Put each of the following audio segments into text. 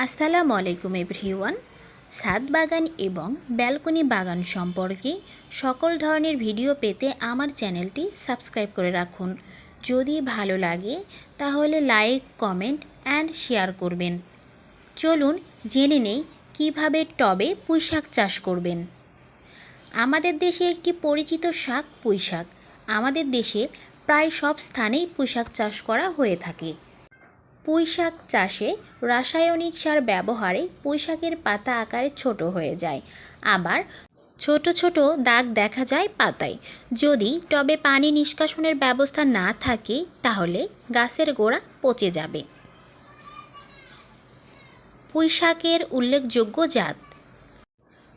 আসসালামু আলাইকুম এভরিওয়ান। ছাদ বাগান এবং ব্যালকনি বাগান সম্পর্কে সকল ধরনের ভিডিও পেতে আমার চ্যানেলটি সাবস্ক্রাইব করে রাখুন। যদি ভালো লাগে তাহলে লাইক, কমেন্ট অ্যান্ড শেয়ার করবেন। চলুন জেনে নেই কীভাবে টবে পুঁইশাক চাষ করবেন। আমাদের দেশে একটি পরিচিত শাক পুঁইশাক। আমাদের দেশে প্রায় সব স্থানেই পুঁইশাক চাষ করা হয়ে থাকে। পুঁইশাক চাষে রাসায়নিক সার ব্যবহারে পুঁইশাকের পাতা আকারে ছোট হয়ে যায়, আবার ছোট ছোট দাগ দেখা যায় পাতায়। যদি টবে পানি নিষ্কাশনের ব্যবস্থা না থাকে তাহলে গাছের গোড়া পচে যাবে। পুঁইশাকের উল্লেখযোগ্য জাত।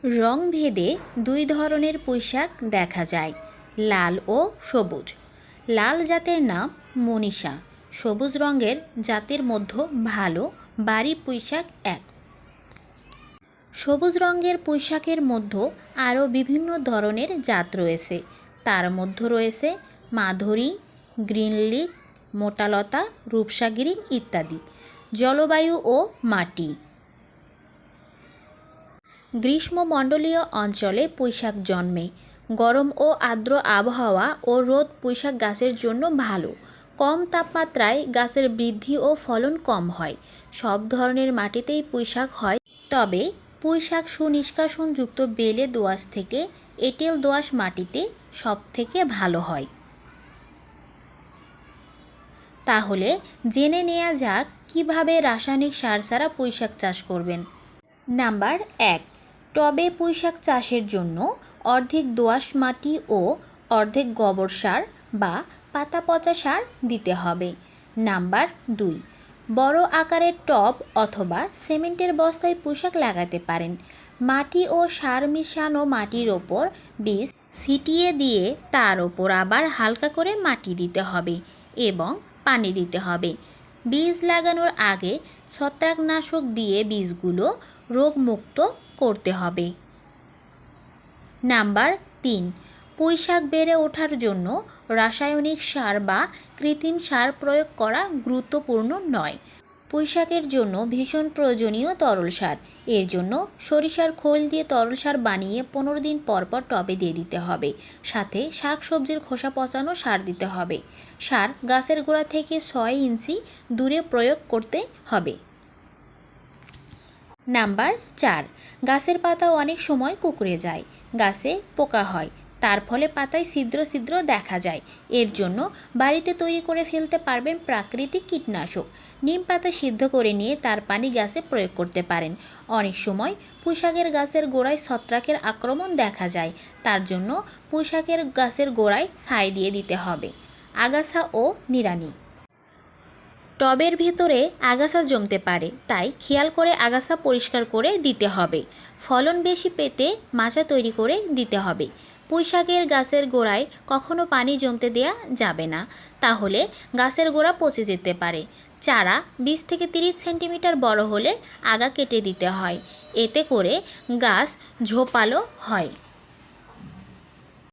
রংভেদে দুই ধরনের পুঁইশাক দেখা যায়, লাল ও সবুজ। লাল জাতের নাম মনীষা। সবুজ রঙের জাতের মধ্যে ভালো বাড়ি পুঁইশাক এক। সবুজ রঙের পুঁইশাকের মধ্যে আরও বিভিন্ন ধরনের জাত রয়েছে। তার মধ্যে রয়েছে মাধুরী, গ্রিনলিক, মোটালতা, রূপসা গ্রিন ইত্যাদি। জলবায়ু ও মাটি। গ্রীষ্মমণ্ডলীয় অঞ্চলে পুঁইশাক জন্মে। গরম ও আর্দ্র আবহাওয়া ও রোদ পুঁইশাক গাছের জন্য ভালো। কম তাপমাত্রায় গাছের বৃদ্ধি ও ফলন কম হয়। সব ধরনের মাটিতেই পুঁইশাক হয়, তবে পুঁইশাক সুনিষ্কাশনযুক্ত বেলে দোআঁশ থেকে এঁটেল দোআঁশ মাটিতে সবথেকে ভালো হয়। তাহলে জেনে নেওয়া যাক কিভাবে রাসায়নিক সার ছাড়া পুঁইশাক চাষ করবেন। নাম্বার 1, টবে পুঁইশাক চাষের জন্য অর্ধেক দোআঁশ মাটি ও অর্ধেক গোবর সার বা পাতা পচা সার দিতে হবে। নাম্বার 2, বড় আকারের টব অথবা সিমেন্টের বস্তায় পুঁইশাক লাগাতে পারেন। মাটি ও সার মিশানো মাটির ওপর বীজ ছিটিয়ে দিয়ে তার ওপর আবার হালকা করে মাটি দিতে হবে এবং পানি দিতে হবে। বীজ লাগানোর আগে ছত্রাকনাশক দিয়ে বীজগুলো রোগমুক্ত করতে হবে। নাম্বার 3, পুঁইশাক বেড়ে ওঠার জন্য রাসায়নিক সার বা কৃত্রিম সার প্রয়োগ করা গুরুত্বপূর্ণ নয়। পুঁইশাকের জন্য ভীষণ প্রয়োজনীয় তরল সার। এর জন্য সরিষার খোল দিয়ে তরল সার বানিয়ে 15 দিন পর পর টবে দিয়ে দিতে হবে। সাথে শাক সবজির খোসা পচানো সার দিতে হবে। সার গাছের গোড়া থেকে 6 ইঞ্চি দূরে প্রয়োগ করতে হবে। নাম্বার 4, গাছের পাতা অনেক সময় কুঁকড়ে যায়, গাছে পোকা হয়, তার ফলে পাতায় ছিদ্র ছিদ্র দেখা যায়। এর জন্য বাড়িতে তৈরি করে ফেলতে পারবেন প্রাকৃতিক কীটনাশক। নিম পাতা সিদ্ধ করে নিয়ে তার পানি গাছে প্রয়োগ করতে পারেন। অনেক সময় পুঁইশাকের গাছের গোড়ায় ছত্রাকের আক্রমণ দেখা যায়, তার জন্য পুঁইশাকের গাছের গোড়ায় ছাই দিয়ে দিতে হবে। আগাছা ও নিড়ানি। টবের ভিতরে আগাছা জমতে পারে, তাই খেয়াল করে আগাছা পরিষ্কার করে দিতে হবে। ফলন বেশি পেতে মাচা তৈরি করে দিতে হবে। পুঁইশাকের গাছের গোড়ায় কখনো পানি জমতে দেয়া যাবে না, তাহলে গাছের গোড়া পচে যেতে পারে। চারা 20 থেকে 30 সেন্টিমিটার বড় হলে আগা কেটে দিতে হয়, এতে করে গাছ ঝোপালো হয়।